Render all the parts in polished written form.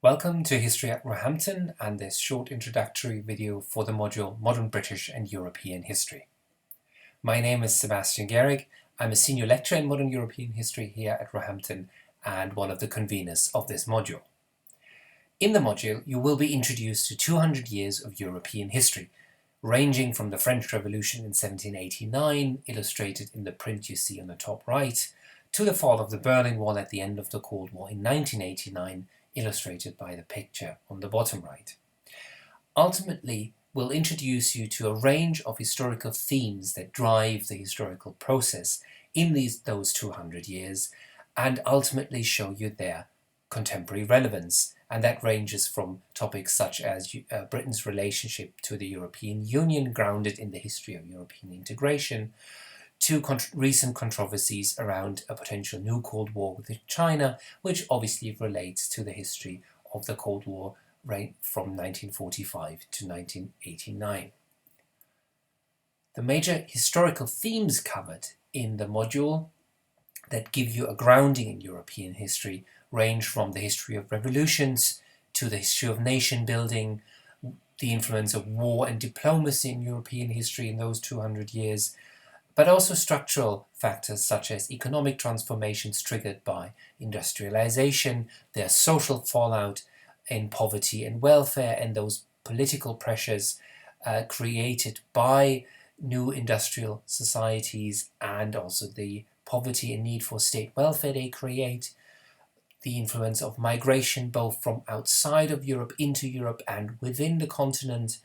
Welcome to History at Roehampton and this short introductory video for the module Modern British and European History. My name is Sebastian Gehrig. I'm a senior lecturer in Modern European History here at Roehampton and one of the conveners of this module. In the module, you will be introduced to 200 years of European history, ranging from the French Revolution in 1789, illustrated in the print you see on the top right, to the fall of the Berlin Wall at the end of the Cold War in 1989, illustrated by the picture on the bottom right. Ultimately, we'll introduce you to a range of historical themes that drive the historical process in those 200 years and ultimately show you their contemporary relevance. And that ranges from topics such as Britain's relationship to the European Union, grounded in the history of European integration, to recent controversies around a potential new Cold War with China, which obviously relates to the history of the Cold War from 1945 to 1989. The major historical themes covered in the module that give you a grounding in European history range from the history of revolutions to the history of nation building, the influence of war and diplomacy in European history in those 200 years, but also structural factors such as economic transformations triggered by industrialization, their social fallout in poverty and welfare, and those political pressures created by new industrial societies, and also the poverty and need for state welfare they create, the influence of migration both from outside of Europe into Europe and within the continent,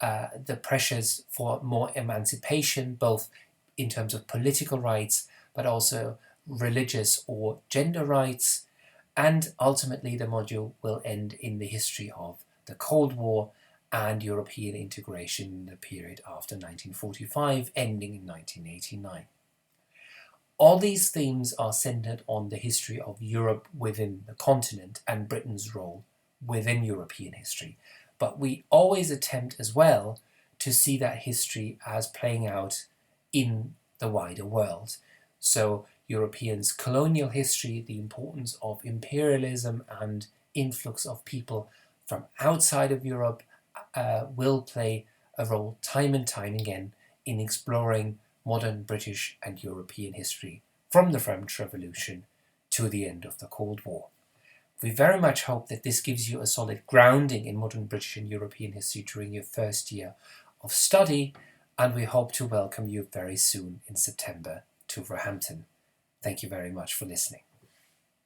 the pressures for more emancipation, both in terms of political rights, but also religious or gender rights. And ultimately, the module will end in the history of the Cold War and European integration in the period after 1945, ending in 1989. All these themes are centered on the history of Europe within the continent and Britain's role within European history. But we always attempt as well to see that history as playing out in the wider world. So Europeans' colonial history, the importance of imperialism and influx of people from outside of Europe will play a role time and time again in exploring modern British and European history from the French Revolution to the end of the Cold War. We very much hope that this gives you a solid grounding in modern British and European history during your first year of study, and we hope to welcome you very soon in September to Roehampton. Thank you very much for listening.